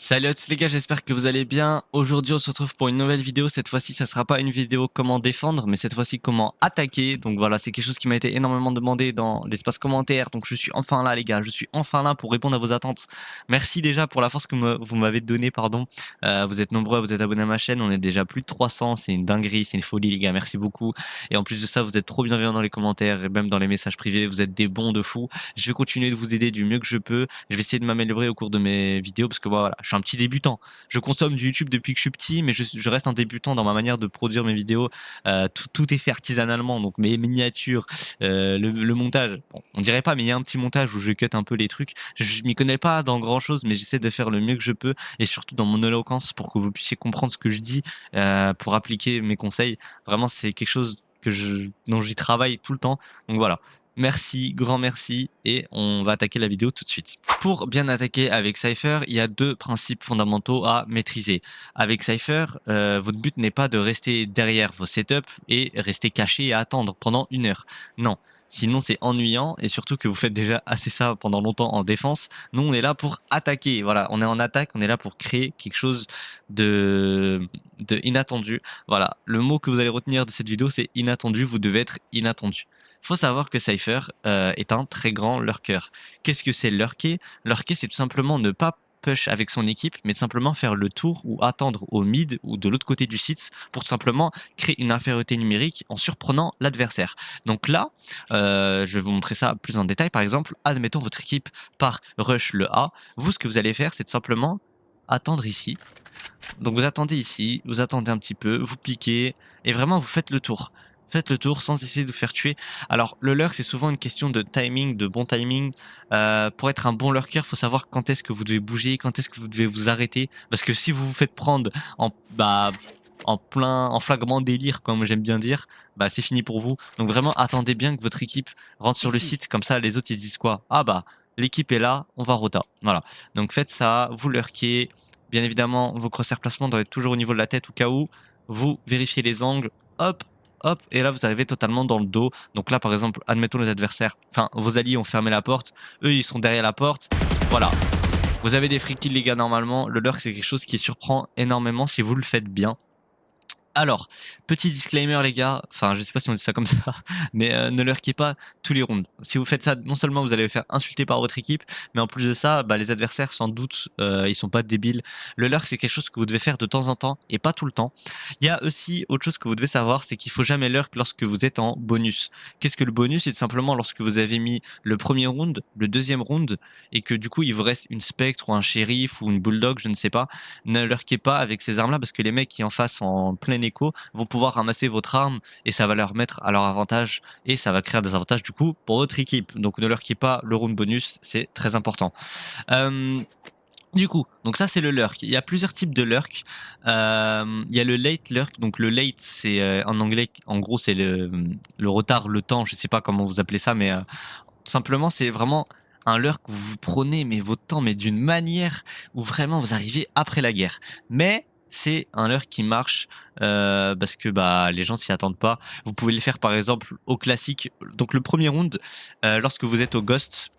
Salut à tous les gars, j'espère que vous allez bien. Aujourd'hui, on se retrouve pour une nouvelle vidéo. Cette fois-ci, ça sera pas une vidéo comment défendre, mais cette fois-ci comment attaquer. Donc voilà, c'est quelque chose qui m'a été énormément demandé dans l'espace commentaire. Donc je suis enfin là, les gars. Je suis enfin là pour répondre à vos attentes. Merci déjà pour la force que vous m'avez donnée, pardon. Vous êtes nombreux à vous être abonnés à ma chaîne. On est déjà plus de 300. C'est une dinguerie, c'est une folie, les gars. Merci beaucoup. Et en plus de ça, vous êtes trop bienveillants dans les commentaires et même dans les messages privés. Vous êtes des bons de fous. Je vais continuer de vous aider du mieux que je peux. Je vais essayer de m'améliorer au cours de mes vidéos parce que voilà, je suis un petit débutant. Je consomme du YouTube depuis que je suis petit, mais je reste un débutant dans ma manière de produire mes vidéos. Tout est fait artisanalement, donc mes miniatures, le montage. Bon, on dirait pas, mais il y a un petit montage où je cut un peu les trucs. Je m'y connais pas dans grand chose, mais j'essaie de faire le mieux que je peux et surtout dans mon éloquence pour que vous puissiez comprendre ce que je dis, pour appliquer mes conseils. Vraiment, c'est quelque chose dont j'y travaille tout le temps. Donc voilà. Merci, grand merci, et on va attaquer la vidéo tout de suite. Pour bien attaquer avec Cypher, il y a deux principes fondamentaux à maîtriser. Avec Cypher, votre but n'est pas de rester derrière vos setups et rester caché et attendre pendant 1 heure. Non, sinon c'est ennuyant et surtout que vous faites déjà assez ça pendant longtemps en défense. Nous, on est là pour attaquer. Voilà, on est en attaque, on est là pour créer quelque chose de inattendu. Voilà, le mot que vous allez retenir de cette vidéo, c'est inattendu. Vous devez être inattendu. Faut savoir que Cypher est un très grand lurker. Qu'est-ce que c'est lurker? Lurker, c'est tout simplement ne pas push avec son équipe, mais simplement faire le tour ou attendre au mid ou de l'autre côté du site pour tout simplement créer une infériorité numérique en surprenant l'adversaire. Donc là, je vais vous montrer ça plus en détail. Par exemple, admettons votre équipe part rush le A. Vous, ce que vous allez faire, c'est tout simplement attendre ici. Donc vous attendez ici, vous attendez un petit peu, vous piquez et vraiment vous faites le tour. Faites le tour sans essayer de vous faire tuer. Alors le lurk, c'est souvent une question de timing, de bon timing. Pour être un bon lurker, faut savoir quand est-ce que vous devez bouger, quand est-ce que vous devez vous arrêter. Parce que si vous vous faites prendre en flagrant délire, comme j'aime bien dire, bah c'est fini pour vous. Donc vraiment attendez bien que votre équipe rentre sur le Ici. site, comme ça les autres ils se disent quoi? Ah bah l'équipe est là, on va rota. Voilà. Donc faites ça, vous lurkez. Bien évidemment, vos crosshair placements doivent être toujours au niveau de la tête au cas où. Vous vérifiez les angles, hop, hop, et là vous arrivez totalement dans le dos. Donc là, par exemple, admettons les adversaires, enfin vos alliés ont fermé la porte, eux ils sont derrière la porte. Voilà. Vous avez des free kills les gars normalement. Le lurk c'est quelque chose qui surprend énormément si vous le faites bien. Alors, petit disclaimer les gars, enfin je sais pas si on dit ça comme ça, mais ne lurkez pas tous les rounds. Si vous faites ça, non seulement vous allez vous faire insulter par votre équipe, mais en plus de ça, bah, les adversaires sans doute, ils sont pas débiles. Le lurk c'est quelque chose que vous devez faire de temps en temps et pas tout le temps. Il y a aussi autre chose que vous devez savoir, c'est qu'il faut jamais lurk lorsque vous êtes en bonus. Qu'est-ce que le bonus? C'est simplement lorsque vous avez mis le premier round, le deuxième round, et que du coup il vous reste une spectre ou un shérif ou une bulldog, je ne sais pas. Ne lurkez pas avec ces armes là parce que les mecs qui en face en plein écho vont pouvoir ramasser votre arme et ça va leur mettre à leur avantage et ça va créer des avantages du coup pour votre équipe. Donc ne lurkez pas le round bonus, c'est très important. Du coup, donc ça c'est le lurk. Il y a plusieurs types de lurk. Il y a le late lurk. Donc le late, c'est en anglais, en gros c'est le retard, le temps. Je sais pas comment vous appelez ça, mais tout simplement c'est vraiment un lurk où vous prenez mais votre temps, mais d'une manière où vraiment vous arrivez après la guerre. Mais c'est un lurk qui marche parce que bah les gens s'y attendent pas. Vous pouvez le faire par exemple au classique. Donc le premier round, lorsque vous êtes au ghost,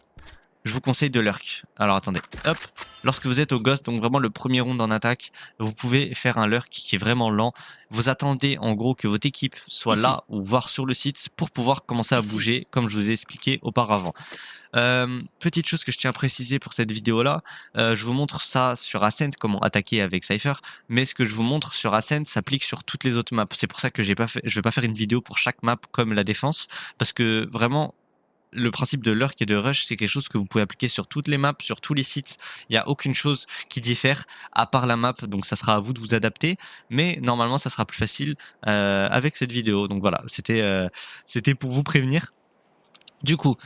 je vous conseille de lurk. Alors attendez, hop. Lorsque vous êtes au ghost, donc vraiment le premier round en attaque, vous pouvez faire un lurk qui est vraiment lent. Vous attendez en gros que votre équipe soit Ici. là ou voir sur le site pour pouvoir commencer à Ici. bouger comme je vous ai expliqué auparavant. Petite chose que je tiens à préciser pour cette vidéo là, je vous montre ça sur Ascent, comment attaquer avec Cypher, mais ce que je vous montre sur Ascent s'applique sur toutes les autres maps. C'est pour ça que je vais pas faire une vidéo pour chaque map comme la défense, parce que vraiment le principe de lurk et de rush, c'est quelque chose que vous pouvez appliquer sur toutes les maps, sur tous les sites. Il n'y a aucune chose qui diffère à part la map, donc ça sera à vous de vous adapter. Mais normalement, ça sera plus facile avec cette vidéo. Donc voilà, c'était pour vous prévenir. Du coup,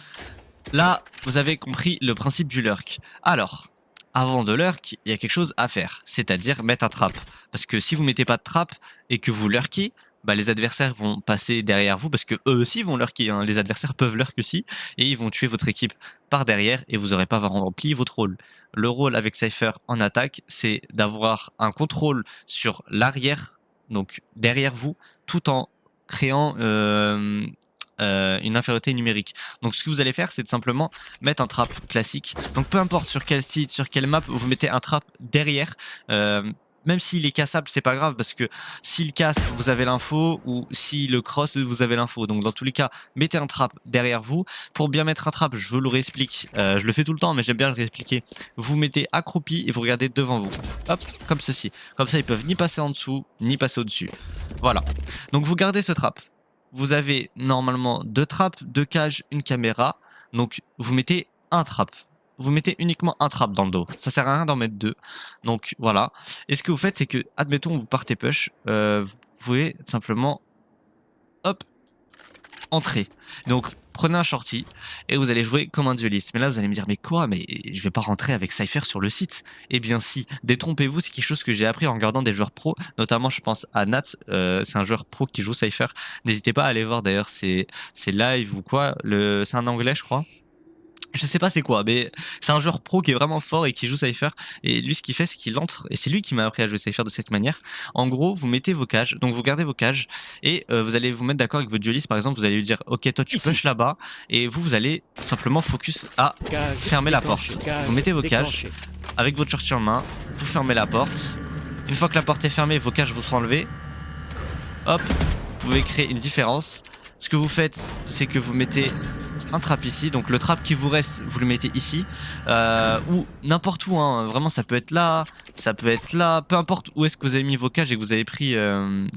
là, vous avez compris le principe du lurk. Alors, avant de lurk, il y a quelque chose à faire, c'est-à-dire mettre un trap. Parce que si vous mettez pas de trap et que vous lurkez, bah les adversaires vont passer derrière vous parce que eux aussi vont lurker. Hein. Les adversaires peuvent lurk aussi et ils vont tuer votre équipe par derrière et vous n'aurez pas rempli votre rôle. Le rôle avec Cypher en attaque, c'est d'avoir un contrôle sur l'arrière, donc derrière vous, tout en créant une infériorité numérique. Donc ce que vous allez faire, c'est de simplement mettre un trap classique. Donc peu importe sur quel site, sur quelle map, vous mettez un trap derrière. Même s'il est cassable, c'est pas grave parce que s'il casse, vous avez l'info, ou s'il le cross, vous avez l'info. Donc dans tous les cas, mettez un trap derrière vous. Pour bien mettre un trap, je vous le réexplique. Je le fais tout le temps, mais j'aime bien le réexpliquer. Vous mettez accroupi et vous regardez devant vous. Hop, comme ceci. Comme ça, ils peuvent ni passer en dessous, ni passer au-dessus. Voilà. Donc vous gardez ce trap. Vous avez normalement 2 traps, 2 cages, une caméra. Donc vous mettez un trap. Vous mettez uniquement un trap dans le dos. Ça sert à rien d'en mettre 2. Donc voilà. Et ce que vous faites, c'est que, admettons, vous partez push. Vous pouvez simplement, hop, entrer. Donc prenez un shorty et vous allez jouer comme un dueliste. Mais là, vous allez me dire, mais quoi? Mais je vais pas rentrer avec Cypher sur le site. Eh bien si, détrompez-vous, c'est quelque chose que j'ai appris en regardant des joueurs pro. Notamment, je pense à Nat, c'est un joueur pro qui joue Cypher. N'hésitez pas à aller voir d'ailleurs c'est live ou quoi. C'est un anglais, je crois. Je sais pas c'est quoi, mais c'est un joueur pro qui est vraiment fort et qui joue Cypher. Et lui, ce qu'il fait, c'est qu'il entre, et c'est lui qui m'a appris à jouer Cypher de cette manière. En gros, vous mettez vos cages, donc vous gardez vos cages, et vous allez vous mettre d'accord avec votre dueliste. Par exemple, vous allez lui dire, ok, toi tu push là-bas, et vous allez simplement focus à fermer la porte. Vous mettez vos cages avec votre shorty en main, vous fermez la porte. Une fois que la porte est fermée, vos cages vous sont enlevées. Hop, vous pouvez créer une différence. Ce que vous faites, c'est que vous mettez un trap ici, donc le trap qui vous reste, vous le mettez ici, ou n'importe où, hein. Vraiment ça peut être là, ça peut être là, peu importe où est-ce que vous avez mis vos cages et que vous avez pris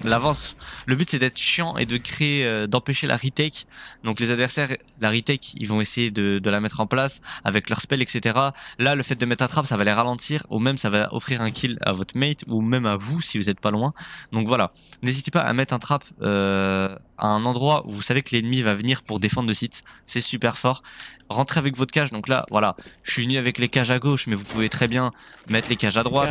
l'avance. Le but c'est d'être chiant et de créer, d'empêcher la retake. Donc les adversaires, la retake, ils vont essayer de la mettre en place avec leur spell, etc. Là, le fait de mettre un trap, ça va les ralentir, ou même ça va offrir un kill à votre mate, ou même à vous si vous n'êtes pas loin. Donc voilà, n'hésitez pas à mettre un trap à un endroit où vous savez que l'ennemi va venir pour défendre le site. C'est super fort. Rentrez avec votre cage. Donc là, voilà, je suis venu avec les cages à gauche, mais vous pouvez très bien mettre les cages à droite.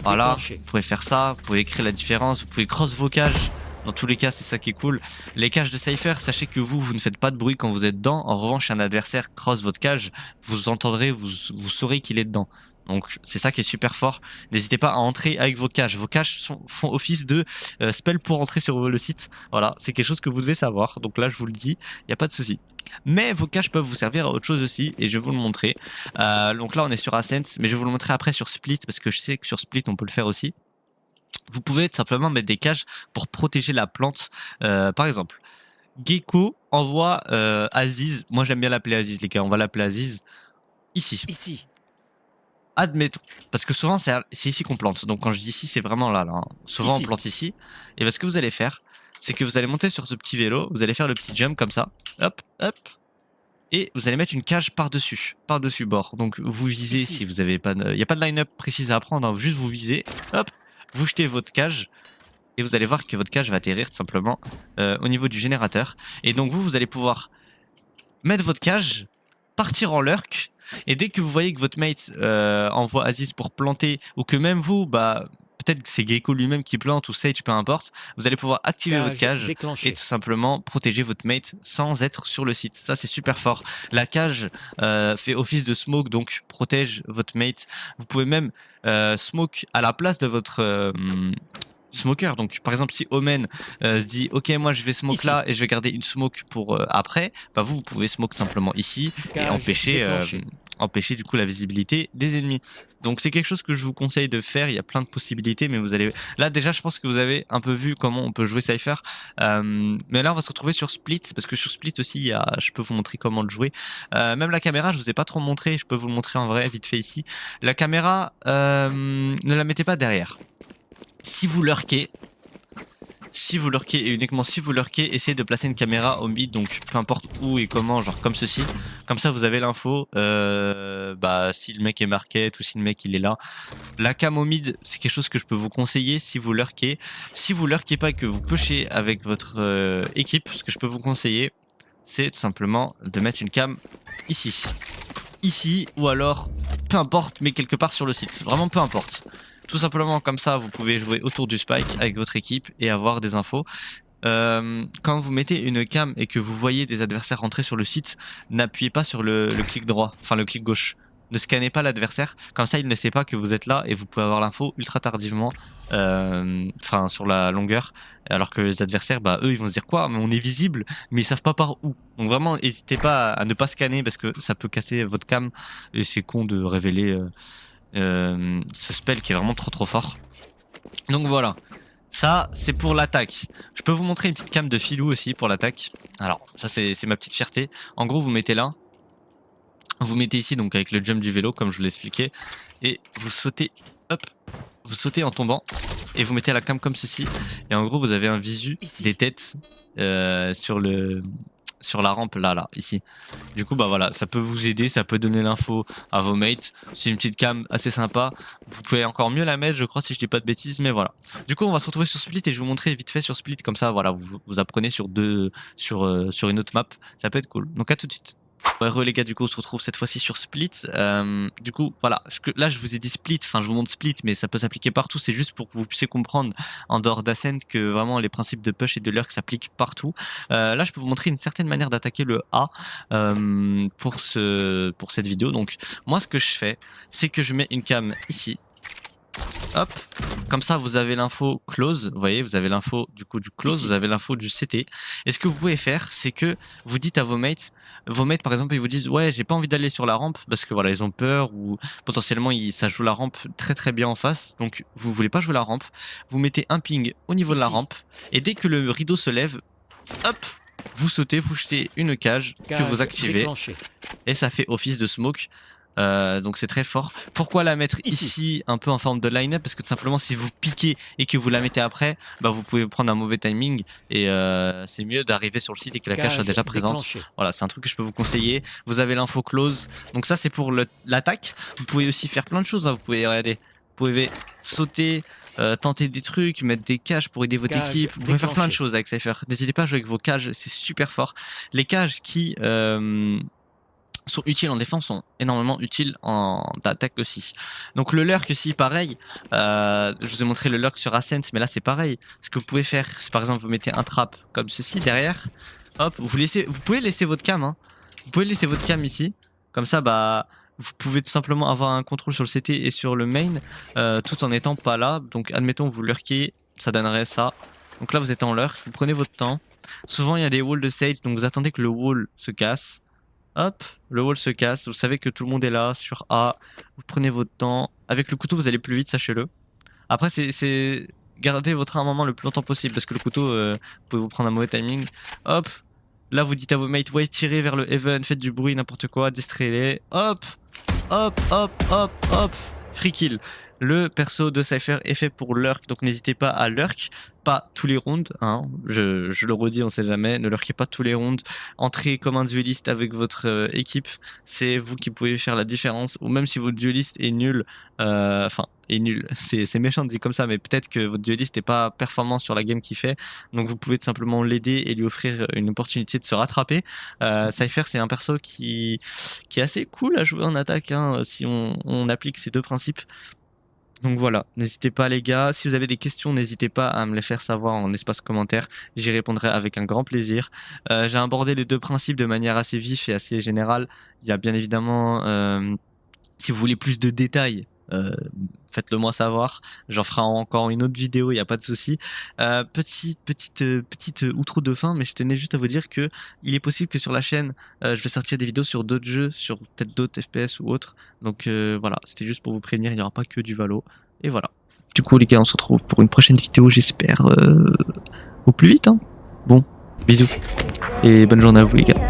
Voilà, vous pouvez faire ça, vous pouvez créer la différence, vous pouvez cross vos cages. Dans tous les cas, c'est ça qui est cool. Les cages de Cypher, sachez que vous ne faites pas de bruit quand vous êtes dedans. En revanche, si un adversaire cross votre cage, vous entendrez, vous saurez qu'il est dedans. Donc c'est ça qui est super fort. N'hésitez pas à entrer avec vos cages. Vos cages font office de spell pour entrer sur le site. Voilà, c'est quelque chose que vous devez savoir. Donc là, je vous le dis, il n'y a pas de souci. Mais vos caches peuvent vous servir à autre chose aussi, et je vais vous le montrer. Donc là, on est sur Ascent, mais je vais vous le montrer après sur Split, parce que je sais que sur Split, on peut le faire aussi. Vous pouvez tout simplement mettre des cages pour protéger la plante. Par exemple, Gecko envoie Aziz. Moi, j'aime bien l'appeler Aziz, les gars. On va l'appeler Aziz ici. Ici. Admettons, parce que souvent c'est ici qu'on plante. Donc quand je dis ici, c'est vraiment là, hein. Souvent Ici. on plante ici. Et bien, ce que vous allez faire, c'est que vous allez monter sur ce petit vélo, vous allez faire le petit jump comme ça, hop, hop, et vous allez mettre une cage par-dessus bord. Donc vous visez Ici. si vous avez pas il n'y a pas de line-up précis à apprendre, hein. Juste vous visez, hop, vous jetez votre cage, et vous allez voir que votre cage va atterrir tout simplement au niveau du générateur. Et donc vous allez pouvoir mettre votre cage, partir en lurk, et dès que vous voyez que votre mate envoie Aziz pour planter, ou que même vous, bah peut-être que c'est Gecko lui-même qui plante, ou Sage, peu importe, vous allez pouvoir activer votre cage et tout simplement protéger votre mate sans être sur le site. Ça, c'est super fort. La cage fait office de smoke, donc protège votre mate. Vous pouvez même smoke à la place de votre smoker. Donc par exemple, si Omen se dit ok, moi je vais smoke Ici. là et je vais garder une smoke pour après, bah vous pouvez smoke simplement ici et empêcher du coup la visibilité des ennemis. Donc c'est quelque chose que je vous conseille de faire. Il y a plein de possibilités, mais vous allez là déjà, je pense que vous avez un peu vu comment on peut jouer Cypher. Mais là on va se retrouver sur Split, parce que sur Split aussi je peux vous montrer comment le jouer. Même la caméra, je vous ai pas trop montré, je peux vous le montrer en vrai vite fait ici. La caméra, ne la mettez pas derrière. Si vous lurkez, et uniquement si vous lurkez, essayez de placer une caméra au mid, donc peu importe où et comment, genre comme ceci. Comme ça vous avez l'info, bah si le mec est market ou si le mec il est là. La cam au mid, c'est quelque chose que je peux vous conseiller si vous lurkez. Si vous lurkez pas et que vous pushez avec votre équipe, ce que je peux vous conseiller, c'est tout simplement de mettre une cam ici. Ici, ou alors, peu importe, mais quelque part sur le site. Vraiment peu importe. Tout simplement comme ça, vous pouvez jouer autour du spike avec votre équipe et avoir des infos. Quand vous mettez une cam et que vous voyez des adversaires rentrer sur le site, n'appuyez pas sur le clic droit, enfin le clic gauche. ne scannez pas l'adversaire, comme ça il ne sait pas que vous êtes là et vous pouvez avoir l'info ultra tardivement, enfin sur la longueur, alors que les adversaires, bah eux ils vont se dire quoi, mais on est visible, mais ils savent pas par où. Donc vraiment n'hésitez pas à ne pas scanner parce que ça peut casser votre cam et c'est con de révéler ce spell qui est vraiment trop fort. Donc voilà. Ça, c'est pour l'attaque. Je peux vous montrer une petite cam de filou aussi pour l'attaque. Alors, ça c'est ma petite fierté. En gros, vous mettez là. Vous mettez ici, donc avec le jump du vélo, comme je vous l'ai expliqué. Et vous sautez, hop, vous sautez en tombant. Et vous mettez la cam comme ceci. Et en gros, vous avez un visu des têtes sur la rampe là, ici. Du coup, bah voilà, ça peut vous aider, ça peut donner l'info à vos mates. C'est une petite cam assez sympa. Vous pouvez encore mieux la mettre, je crois, si je dis pas de bêtises, mais voilà. Du coup, on va se retrouver sur Split et je vais vous montrer vite fait sur Split, comme ça, voilà, vous apprenez sur une autre map. Ça peut être cool. Donc à tout de suite. Ouais, les gars, du coup, on se retrouve cette fois-ci sur Split. Du coup, voilà, là, je vous ai dit Split, enfin, je vous montre Split, mais ça peut s'appliquer partout. C'est juste pour que vous puissiez comprendre, en dehors d'Ascent, que vraiment les principes de push et de lurk s'appliquent partout. Là, je peux vous montrer une certaine manière d'attaquer le A pour cette vidéo. Donc, moi, ce que je fais, c'est que je mets une cam ici. Hop, comme ça vous avez l'info close, vous voyez, vous avez l'info du coup du close, vous avez l'info du CT. Et ce que vous pouvez faire, c'est que vous dites à vos mates par exemple, ils vous disent ouais, j'ai pas envie d'aller sur la rampe parce que voilà, ils ont peur ou potentiellement ça joue la rampe très bien en face. Donc vous voulez pas jouer la rampe, vous mettez un ping au niveau de la rampe et dès que le rideau se lève, hop, vous sautez, vous jetez une cage que vous activez et ça fait office de smoke. Donc c'est très fort. Pourquoi la mettre ici un peu en forme de line-up? Parce que tout simplement si vous piquez et que vous la mettez après, bah vous pouvez prendre un mauvais timing et c'est mieux d'arriver sur le site et que la cage soit déjà présente. Voilà, c'est un truc que je peux vous conseiller. Vous avez l'info close. Donc ça c'est pour l'attaque. Vous pouvez aussi faire plein de choses, hein. Vous pouvez regarder, vous pouvez sauter, tenter des trucs, mettre des cages pour aider votre équipe. Vous pouvez faire plein de choses avec Cypher. N'hésitez pas à jouer avec vos cages, c'est super fort. Les cages qui sont utiles en défense sont énormément utiles en attaque aussi. Donc le lurk aussi pareil, je vous ai montré le lurk sur Ascent, mais là c'est pareil. Ce que vous pouvez faire, c'est par exemple vous mettez un trap comme ceci derrière, hop, vous pouvez laisser votre cam, hein. Vous pouvez laisser votre cam ici, comme ça bah vous pouvez tout simplement avoir un contrôle sur le CT et sur le main, tout en n'étant pas là. Donc admettons vous lurkez, ça donnerait ça. Donc là vous êtes en lurk, vous prenez votre temps. Souvent il y a des walls de sage, donc vous attendez que le wall se casse. Hop, le wall se casse, vous savez que tout le monde est là sur A, vous prenez votre temps. Avec le couteau vous allez plus vite, sachez-le. Après c'est gardez votre armement le plus longtemps possible parce que le couteau, vous pouvez vous prendre un mauvais timing. Hop, là vous dites à vos mates, ouais, tirez vers le heaven, faites du bruit, n'importe quoi, distrayez-les. Hop, hop, hop, hop, hop, free kill. Le perso de Cypher est fait pour lurk, donc n'hésitez pas à lurk, pas tous les rounds, hein. Je le redis, on sait jamais, ne lurkez pas tous les rounds. Entrez comme un dueliste avec votre équipe, c'est vous qui pouvez faire la différence, ou même si votre dueliste est nul, enfin, est nul, c'est méchant de dire comme ça, mais peut-être que votre dueliste n'est pas performant sur la game qu'il fait, donc vous pouvez tout simplement l'aider et lui offrir une opportunité de se rattraper. Cypher, c'est un perso qui est assez cool à jouer en attaque, hein, si on applique ces deux principes. Donc voilà, n'hésitez pas les gars, si vous avez des questions, n'hésitez pas à me les faire savoir en espace commentaire, j'y répondrai avec un grand plaisir. J'ai abordé les deux principes de manière assez vif et assez générale. Il y a bien évidemment, si vous voulez plus de détails, faites-le moi savoir, j'en ferai encore une autre vidéo, il n'y a pas de souci. Petite outro de fin, mais je tenais juste à vous dire que il est possible que sur la chaîne je vais sortir des vidéos sur d'autres jeux, sur peut-être d'autres FPS ou autres, donc voilà, c'était juste pour vous prévenir, il n'y aura pas que du Valo, et voilà. Du coup les gars, on se retrouve pour une prochaine vidéo, j'espère au plus vite, hein. Bon, bisous et bonne journée à vous les gars.